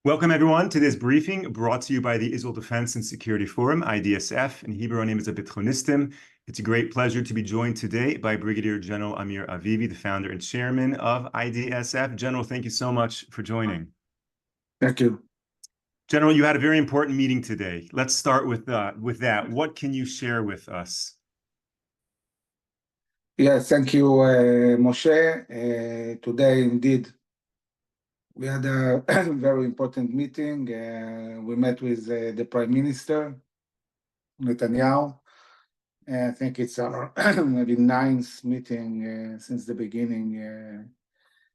Welcome, everyone, to this briefing brought to you by the Israel Defense and Security Forum, IDSF. In Hebrew, our name is Abitchonistim. It's a great pleasure to be joined today by Brigadier General Amir Avivi, the founder and chairman of IDSF. General, thank you so much for joining. Thank you. General, you had a very important meeting today. Let's start with that. What can you share with us? Yes, thank you, Moshe. Today, indeed, we had a very important meeting. We met with the Prime Minister, Netanyahu. I think it's our maybe ninth meeting since the beginning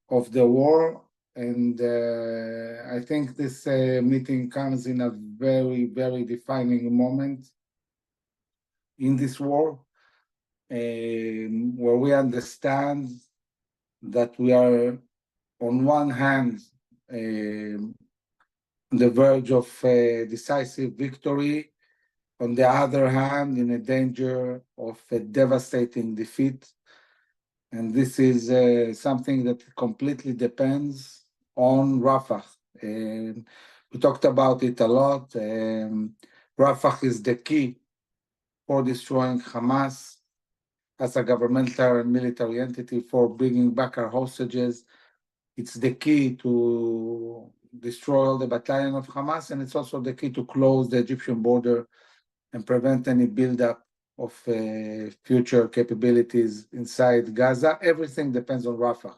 of the war. And I think this meeting comes in a very, very defining moment in this war, where we understand that we are, on one hand, on the verge of a decisive victory, on the other hand, in a danger of a devastating defeat. And this is something that completely depends on Rafah. We talked about it a lot. Rafah is the key for destroying Hamas as a governmental and military entity, for bringing back our hostages. It's the key to destroy all the battalion of Hamas, and it's also the key to close the Egyptian border and prevent any buildup of future capabilities inside Gaza. Everything depends on Rafah.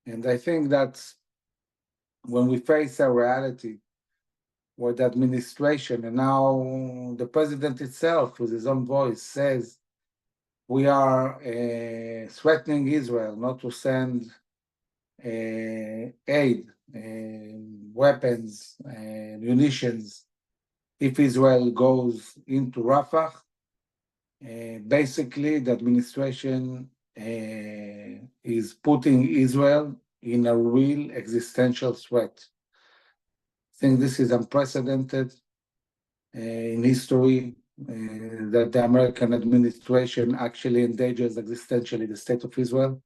And I think that when we face a reality where the administration, and now the president itself with his own voice, says we are threatening Israel not to send aid, weapons, munitions, if Israel goes into Rafah. Basically, the administration is putting Israel in a real existential threat. I think this is unprecedented in history, that the American administration actually endangers existentially the state of Israel.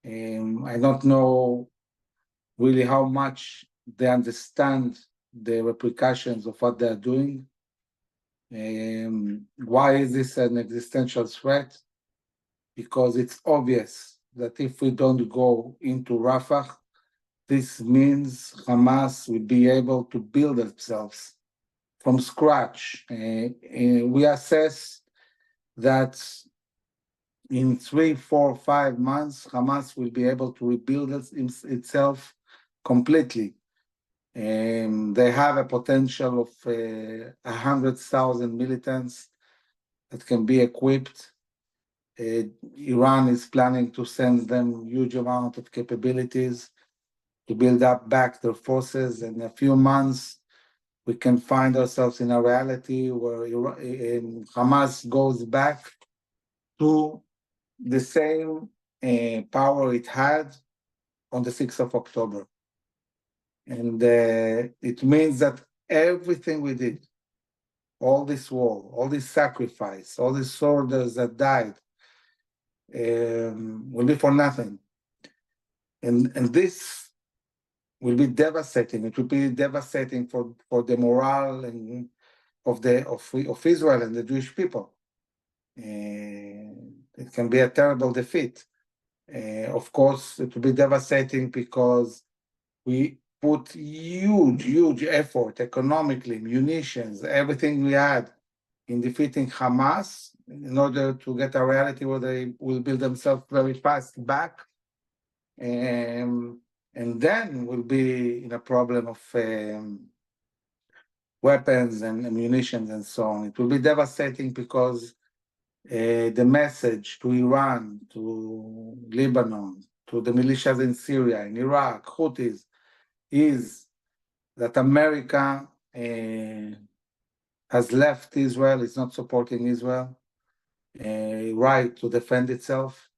I don't know really how much they understand the repercussions of what they're doing. Why is this an existential threat? Because it's obvious that if we don't go into Rafah, this means Hamas will be able to build themselves from scratch. We assess that in 3, 4, 5 months, Hamas will be able to rebuild itself completely. They have a potential of 100,000 militants that can be equipped. Iran is planning to send them huge amount of capabilities to build up back their forces. In a few months, we can find ourselves in a reality where Hamas goes back to the same power it had on the 6th of October. And it means that everything we did, all this war, all this sacrifice, all these soldiers that died, will be for nothing. And this will be devastating. It will be devastating for the morale and of Israel and the Jewish people. It can be a terrible defeat. Of course, it will be devastating because we put huge effort economically, munitions, everything we had in defeating Hamas in order to get a reality where they will build themselves very fast back. And then we'll be in a problem of weapons and munitions and so on. It will be devastating because the message to Iran, to Lebanon, to the militias in Syria, in Iraq, Houthis, is that America has left Israel, is not supporting Israel, right to defend itself,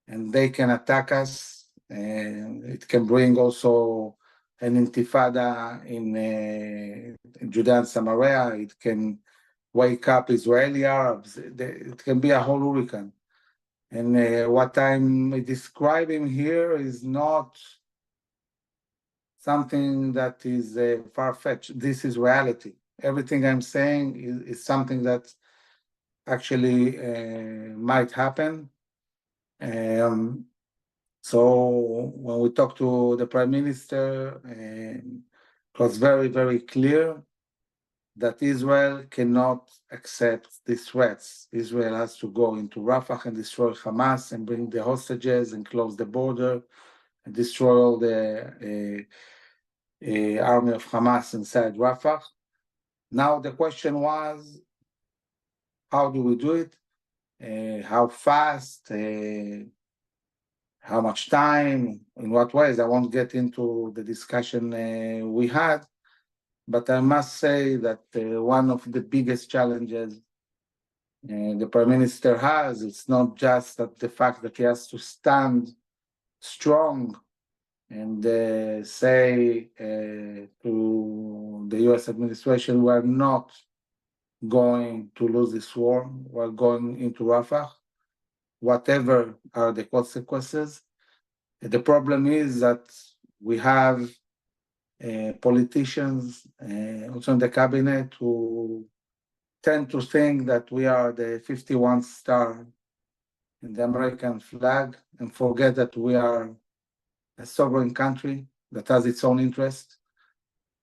and they can attack us. It can bring also an intifada in Judea and Samaria. It can wake up Israeli Arabs. It can be a whole hurricane. And what I'm describing here is not something that is far-fetched. This is reality. Everything I'm saying is something that actually might happen. So when we talked to the Prime Minister, it was very, very clear that Israel cannot accept these threats. Israel has to go into Rafah and destroy Hamas and bring the hostages and close the border and destroy all the army of Hamas inside Rafah. Now the question was, how do we do it? How fast? How much time? In what ways? I won't get into the discussion we had, but I must say that one of the biggest challenges the Prime Minister has, it's not just that the fact that he has to stand strong and say to the US administration, we're not going to lose this war, we're going into Rafah, whatever are the consequences. The problem is that we have politicians also in the cabinet who tend to think that we are the 51st star in the American flag and forget that we are a sovereign country that has its own interest.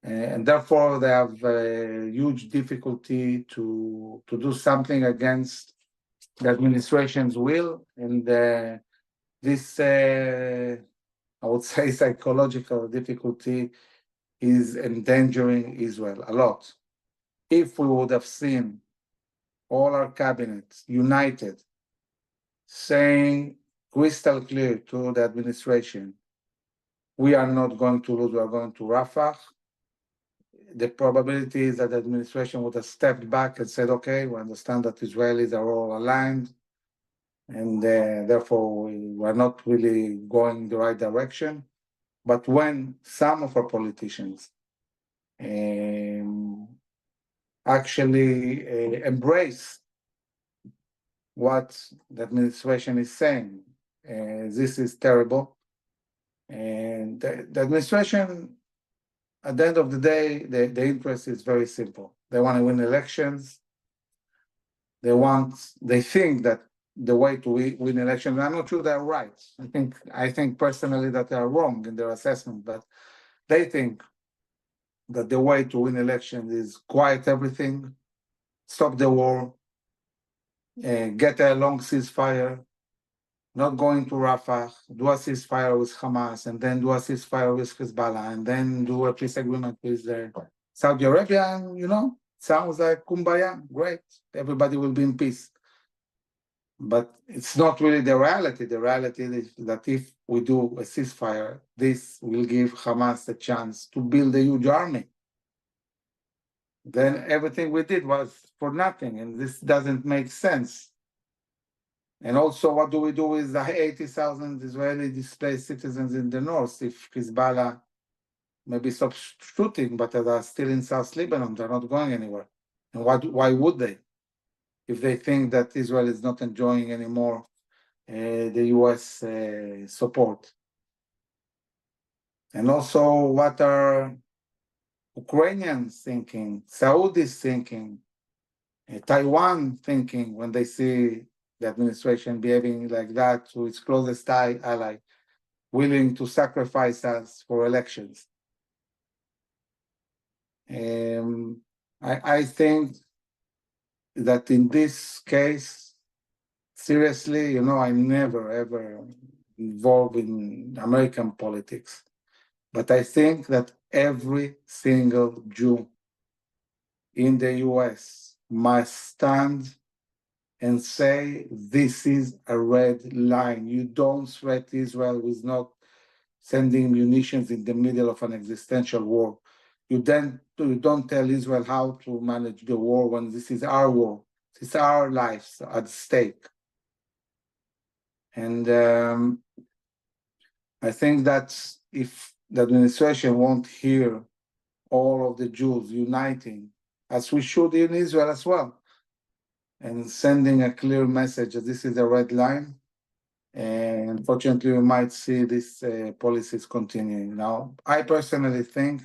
And therefore, they have a huge difficulty to do something against the administration's will. And this, I would say, psychological difficulty is endangering Israel a lot. If we would have seen all our cabinets united, saying crystal clear to the administration, we are not going to lose, we are going to Rafah, the probability is that the administration would have stepped back and said, okay, we understand that Israelis are all aligned, and therefore we are not really going the right direction. But when some of our politicians actually embrace what the administration is saying, this is terrible. And the administration, at the end of the day, the interest is very simple. They want to win elections. They think that the way to win elections, I'm not sure they're right. I think personally that they are wrong in their assessment, but they think that the way to win elections is quiet everything, stop the war, get a long ceasefire, not going to Rafah, do a ceasefire with Hamas, and then do a ceasefire with Hezbollah, and then do a peace agreement with Saudi Arabia, and sounds like kumbaya, great, everybody will be in peace. But it's not really the reality. The reality is that if we do a ceasefire, this will give Hamas a chance to build a huge army. Then everything we did was for nothing, and this doesn't make sense. And also, what do we do with the 80,000 Israeli displaced citizens in the north if Hezbollah maybe stops shooting, but they are still in South Lebanon? They're not going anywhere. And why would they? If they think that Israel is not enjoying anymore the US support. And also, what are Ukrainians thinking, Saudis thinking, Taiwan thinking when they see the administration behaving like that to its closest ally, willing to sacrifice us for elections? I think that in this case, seriously, I'm never, ever involved in American politics. But I think that every single Jew in the US must stand and say, this is a red line. You don't threat Israel with not sending munitions in the middle of an existential war. You don't tell Israel how to manage the war when this is our war. It's our lives at stake. And I think that if the administration won't hear all of the Jews uniting, as we should in Israel as well, and sending a clear message that this is a red line, And unfortunately, we might see these policies continuing. Now, I personally think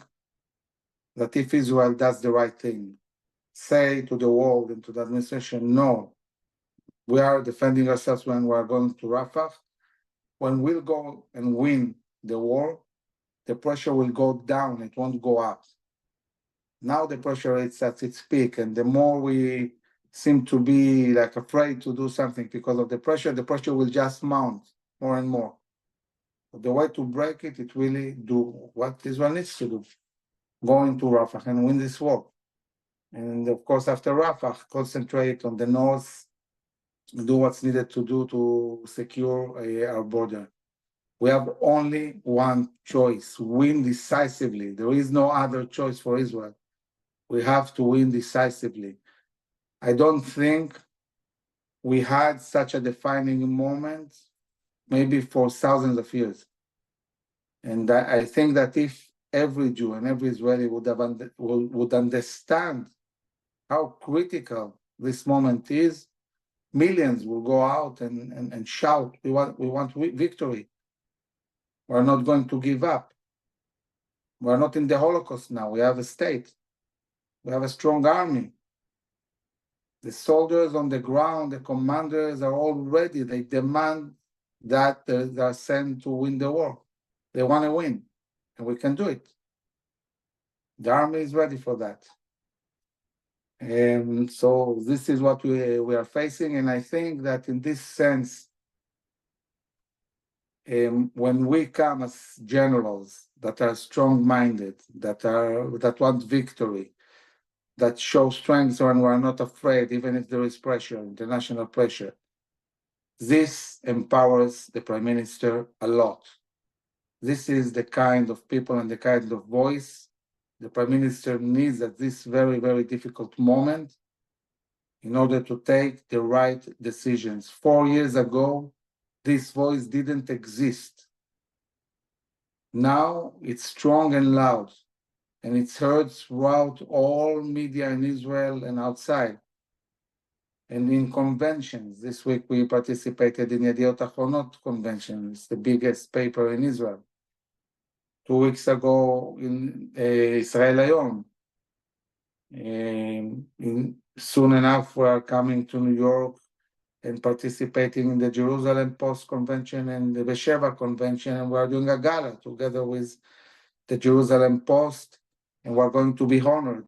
that if Israel does the right thing, say to the world and to the administration, no, we are defending ourselves when we are going to Rafah. When we'll go and win the war, the pressure will go down, it won't go up. Now the pressure is at its peak, and the more we seem to be like afraid to do something because of the pressure will just mount more and more. But the way to break it, it really do what Israel needs to do, go into Rafah and win this war. And of course, after Rafah, concentrate on the north, do what's needed to do to secure our border. We have only one choice, win decisively. There is no other choice for Israel. We have to win decisively. I don't think we had such a defining moment maybe for thousands of years. And I think that if every Jew and every Israeli would understand how critical this moment is, millions will go out and shout, we want victory. We're not going to give up. We're not in the Holocaust now. We have a state. We have a strong army. The soldiers on the ground, the commanders are all ready. They demand that they are sent to win the war. They want to win, and we can do it. The army is ready for that. And so this is what we are facing. And I think that in this sense, when we come as generals that are strong-minded, that want victory, that show strength when we're not afraid, even if there is pressure, international pressure, this empowers the Prime Minister a lot. This is the kind of people and the kind of voice the Prime Minister needs at this very, very difficult moment in order to take the right decisions. 4 years ago, this voice didn't exist. Now it's strong and loud, and it's heard throughout all media in Israel and outside. And in conventions, this week we participated in Yediot Achronot convention. It's the biggest paper in Israel. 2 weeks ago in Israel Hayom. Soon enough, we are coming to New York and participating in the Jerusalem Post Convention and the Be'Sheva Convention, and we are doing a gala together with the Jerusalem Post, and we're going to be honored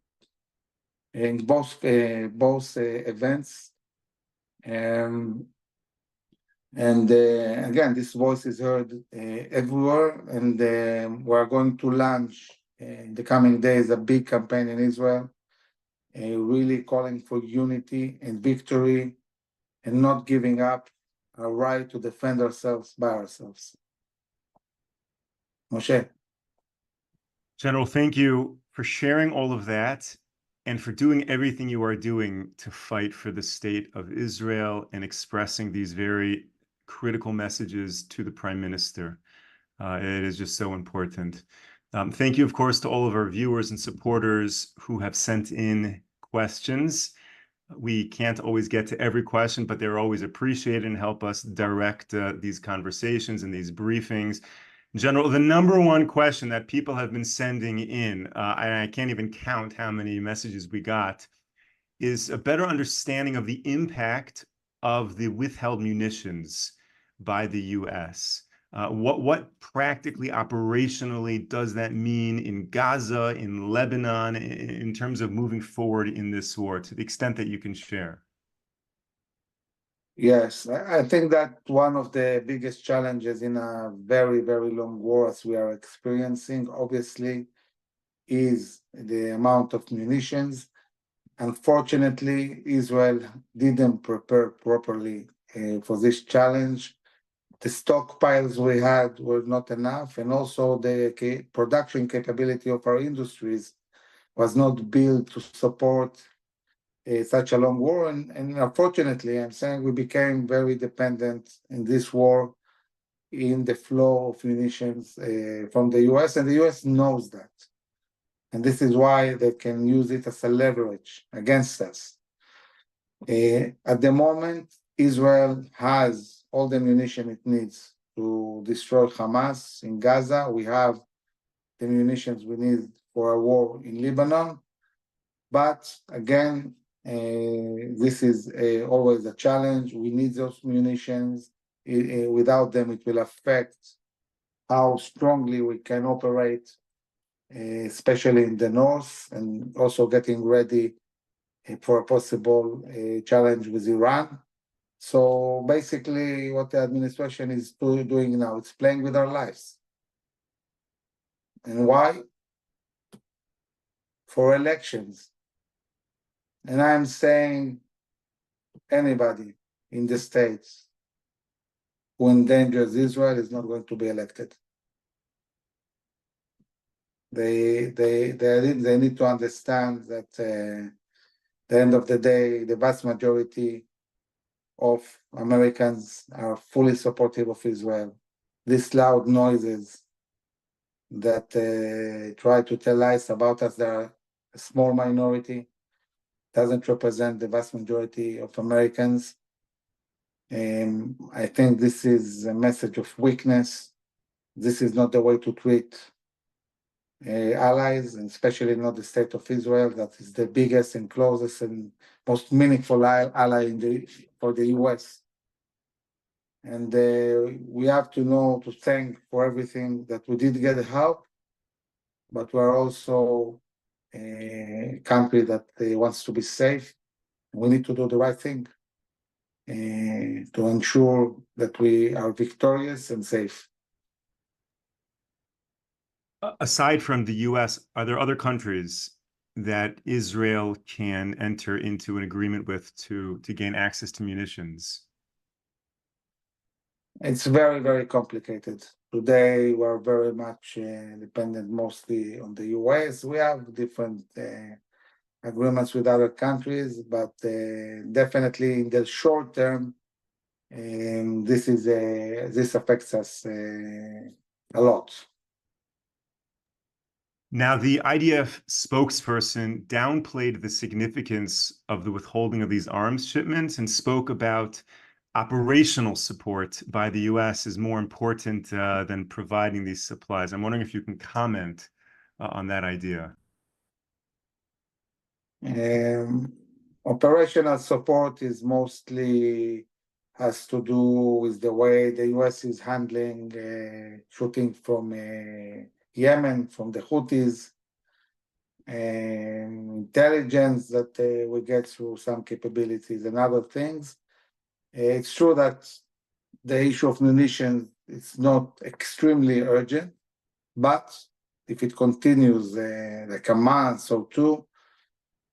in both events. And again, this voice is heard everywhere, and we're going to launch in the coming days a big campaign in Israel, really calling for unity and victory and not giving up our right to defend ourselves by ourselves. Moshe. General, thank you for sharing all of that and for doing everything you are doing to fight for the state of Israel and expressing these very critical messages to the Prime Minister. It is just so important. Thank you, of course, to all of our viewers and supporters who have sent in questions. We can't always get to every question, but they're always appreciated and help us direct these conversations and these briefings. General, the number one question that people have been sending in, I can't even count how many messages we got, is a better understanding of the impact of the withheld munitions by the U.S. What practically, operationally does that mean in Gaza, in Lebanon, in terms of moving forward in this war, to the extent that you can share? Yes, I think that one of the biggest challenges in a very, very long war as we are experiencing, obviously, is the amount of munitions. Unfortunately, Israel didn't prepare properly for this challenge. The stockpiles we had were not enough, and also the production capability of our industries was not built to support such a long war. And unfortunately, I'm saying we became very dependent in this war in the flow of munitions from the US, and the US knows that. And this is why they can use it as a leverage against us. At the moment, Israel has all the munition it needs to destroy Hamas in Gaza. We have the munitions we need for a war in Lebanon. But again, this is always a challenge. We need those munitions. Without them, it will affect how strongly we can operate, especially in the north, and also getting ready for a possible challenge with Iran. So basically, what the administration is doing now, it's playing with our lives. And why? For elections. And I'm saying anybody in the States who endangers Israel is not going to be elected. They need to understand that at the end of the day, the vast majority of Americans are fully supportive of Israel. These loud noises that try to tell lies about us, they are a small minority, doesn't represent the vast majority of Americans. I think this is a message of weakness. This is not the way to treat allies, and especially not the state of Israel, that is the biggest and closest and most meaningful ally for the US. And we have to know to thank for everything that we did get help, but we're also a country that wants to be safe. We need to do the right thing to ensure that we are victorious and safe. Aside from the US, are there other countries that Israel can enter into an agreement with to gain access to munitions? It's very, very complicated. Today, we're very much dependent mostly on the US. We have different agreements with other countries, but definitely in the short term, this affects us a lot. Now, the IDF spokesperson downplayed the significance of the withholding of these arms shipments and spoke about operational support by the US is more important than providing these supplies. I'm wondering if you can comment on that idea. Operational support is mostly has to do with the way the US is handling shooting from Yemen, from the Houthis, and intelligence that we get through some capabilities and other things. It's true that the issue of munitions is not extremely urgent, but if it continues like a month or two,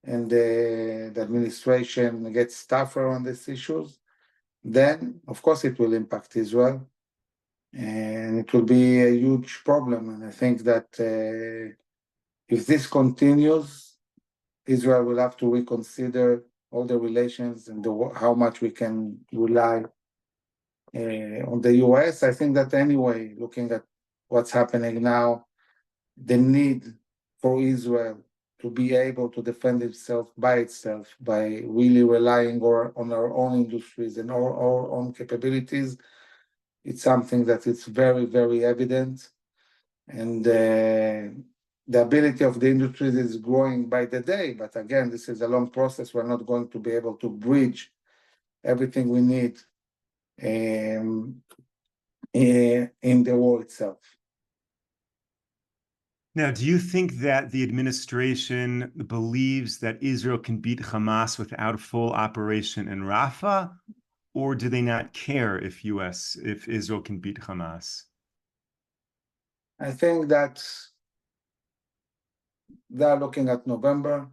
and the administration gets tougher on these issues, then of course it will impact Israel, and it will be a huge problem. And I think that if this continues, Israel will have to reconsider all the relations and how much we can rely on the US. I think that anyway, looking at what's happening now, the need for Israel to be able to defend itself by really relying on our own industries and our own capabilities, it's something that is very, very evident. And the ability of the industries is growing by the day. But again, this is a long process. We're not going to be able to bridge everything we need in the war itself. Now, do you think that the administration believes that Israel can beat Hamas without a full operation in Rafah, or do they not care if Israel can beat Hamas? I think that they're looking at November.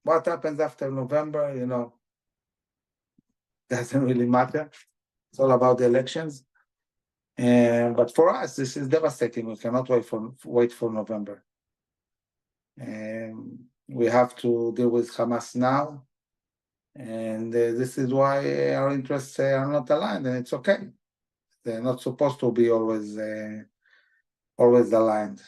What happens after November, doesn't really matter. It's all about the elections. But for us, this is devastating. We cannot wait for November. We have to deal with Hamas now. And this is why our interests are not aligned, and it's okay. They're not supposed to be always aligned.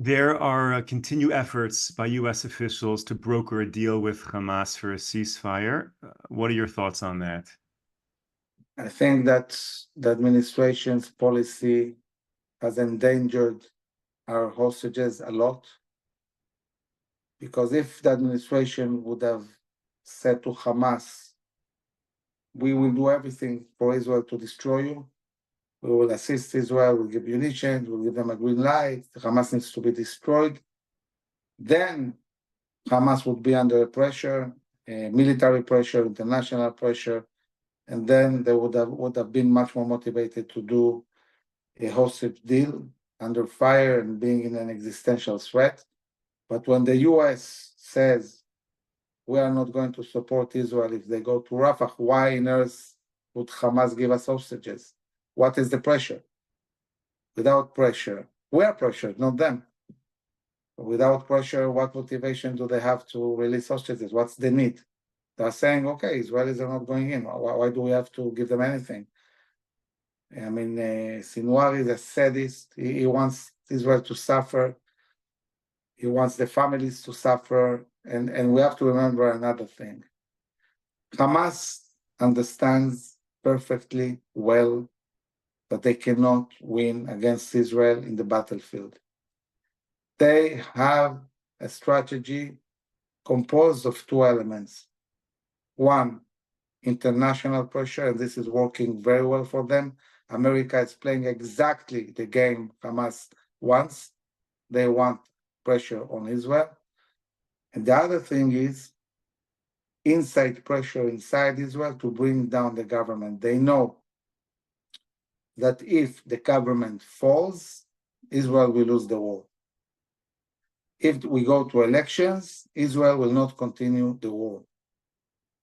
There are continued efforts by U.S. officials to broker a deal with Hamas for a ceasefire. What are your thoughts on that? I think that the administration's policy has endangered our hostages a lot. Because if the administration would have said to Hamas, we will do everything for Israel to destroy you, we will assist Israel, we'll give munitions, we'll give them a green light, Hamas needs to be destroyed, then Hamas would be under pressure, military pressure, international pressure, and then they would have been much more motivated to do a hostage deal under fire and being in an existential threat. But when the US says we are not going to support Israel if they go to Rafah, why on earth would Hamas give us hostages? What is the pressure? Without pressure, we are pressured, not them. Without pressure, what motivation do they have to release hostages? What's the need? They're saying, okay, Israelis are not going in. Why do we have to give them anything? I mean, Sinwar is a sadist. He wants Israel to suffer. He wants the families to suffer. And we have to remember another thing. Hamas understands perfectly well that they cannot win against Israel in the battlefield. They have a strategy composed of two elements. One, international pressure, and this is working very well for them. America is playing exactly the game Hamas wants. They want pressure on Israel. And the other thing is inside pressure inside Israel to bring down the government. They know that if the government falls, Israel will lose the war. If we go to elections, Israel will not continue the war.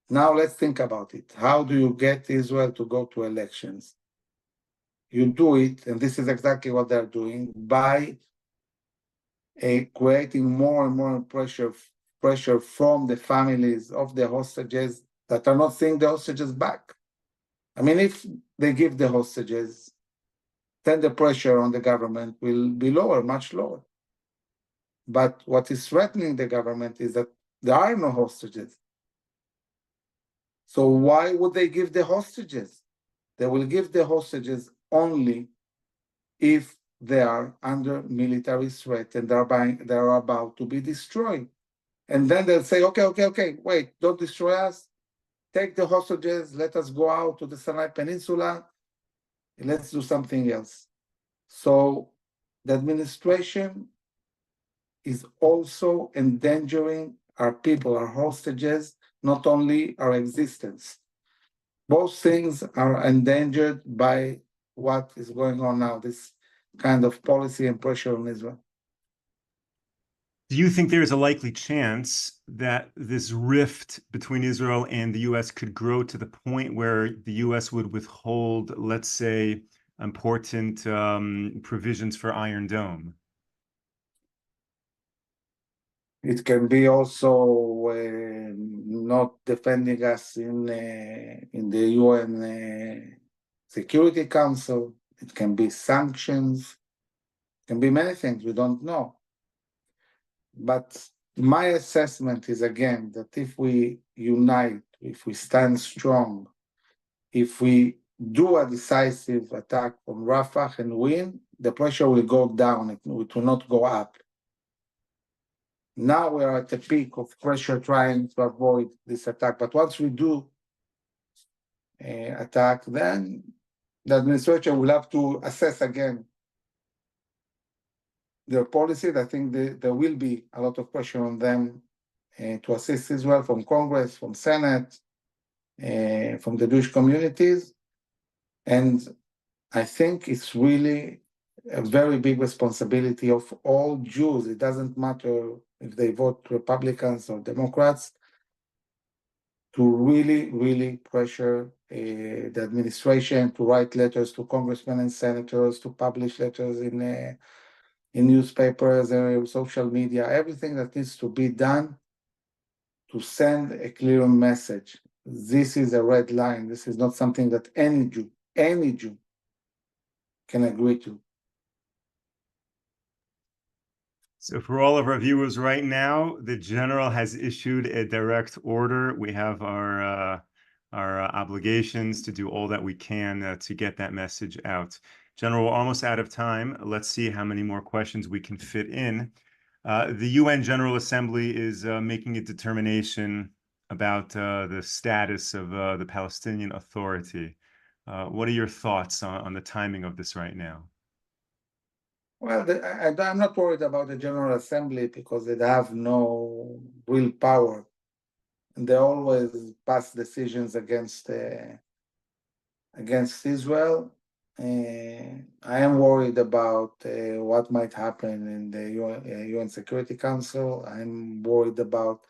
Now let's think about it. How do you get Israel to go to elections? You do it, and this is exactly what they're doing, by creating more and more pressure from the families of the hostages that are not seeing the hostages back. I mean, if they give the hostages, then the pressure on the government will be lower, much lower. But what is threatening the government is that there are no hostages. So why would they give the hostages? They will give the hostages only if they are under military threat and they are about to be destroyed. And then they'll say, okay, wait, don't destroy us. Take the hostages, let us go out to the Sinai Peninsula, let's do something else. So the administration is also endangering our people, our hostages, not only our existence. Both things are endangered by what is going on now, this kind of policy and pressure on Israel. Do you think there is a likely chance that this rift between Israel and the U.S. could grow to the point where the U.S. would withhold, let's say, important provisions for Iron Dome? It can be also not defending us in the UN Security Council. It can be sanctions. It can be many things. We don't know. But my assessment is, again, that if we unite, if we stand strong, if we do a decisive attack on Rafah and win, the pressure will go down. It will not go up. Now we are at the peak of pressure trying to avoid this attack. But once we do attack, then the administration will have to assess again their policies. I think there will be a lot of pressure on them to assist Israel from Congress, from Senate, from the Jewish communities. And I think it's really a very big responsibility of all Jews. It doesn't matter if they vote Republicans or Democrats, to really, really pressure the administration, to write letters to congressmen and senators, to publish letters in newspapers and social media, everything that needs to be done to send a clear message. This is a red line. This is not something that any Jew can agree to. So for all of our viewers right now, the general has issued a direct order. We have our obligations to do all that we can to get that message out. General, we're almost out of time. Let's see how many more questions we can fit in. The UN General Assembly is making a determination about the status of the Palestinian Authority. What are your thoughts on the timing of this right now? Well, I'm not worried about the General Assembly because they have no real power. And they always pass decisions against Israel. I am worried about what might happen in the UN Security Council. I'm worried about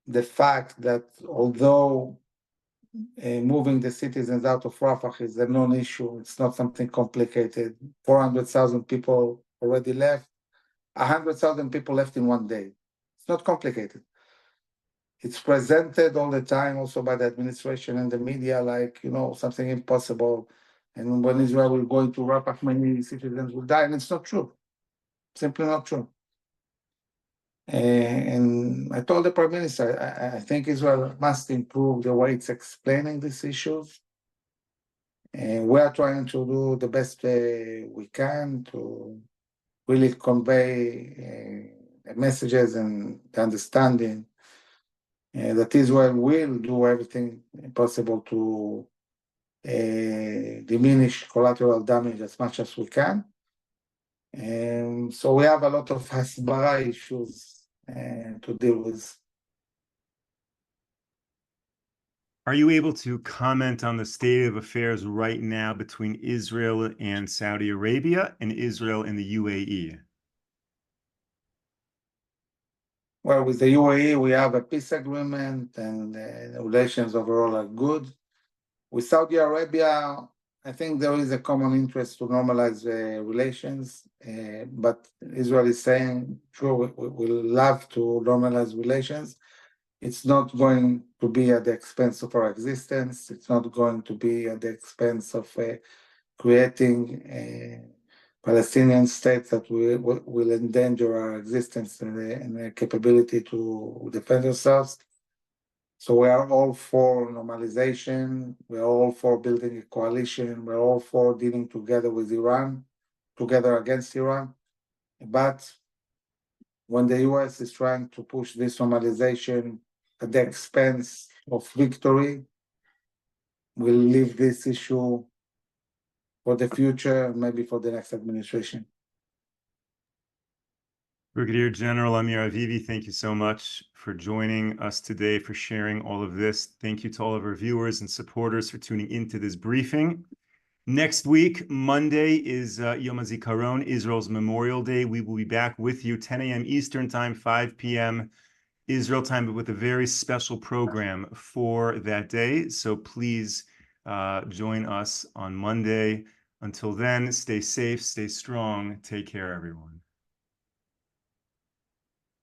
the fact that although moving the citizens out of Rafah is a non-issue, it's not something complicated. 400,000 people already left. 100,000 people left in one day. It's not complicated. It's presented all the time also by the administration and the media like, something impossible. And when Israel will go into Rafah, many citizens will die. And it's not true. Simply not true. And I told the Prime Minister, I think Israel must improve the way it's explaining these issues. And we are trying to do the best we can to really convey the messages and the understanding that Israel will do everything possible to diminish collateral damage as much as we can. And so we have a lot of hasbara issues to deal with. Are you able to comment on the state of affairs right now between Israel and Saudi Arabia and Israel and the UAE? Well, with the UAE, we have a peace agreement and the relations overall are good. With Saudi Arabia, I think there is a common interest to normalize relations, but Israel is saying, sure, we love to normalize relations. It's not going to be at the expense of our existence. It's not going to be at the expense of creating a Palestinian state that will endanger our existence and the capability to defend ourselves. So we are all for normalization. We are all for building a coalition. We're all for dealing together with Iran, together against Iran. But when the US is trying to push this normalization at the expense of victory, we'll leave this issue for the future, maybe for the next administration. Brigadier General Amir Avivi, thank you so much for joining us today, for sharing all of this. Thank you to all of our viewers and supporters for tuning into this briefing. Next week, Monday, is Yom HaZikaron, Israel's Memorial Day. We will be back with you 10 a.m. Eastern Time, 5 p.m. Israel time, but with a very special program for that day. So please join us on Monday. Until then, stay safe, stay strong. Take care, everyone.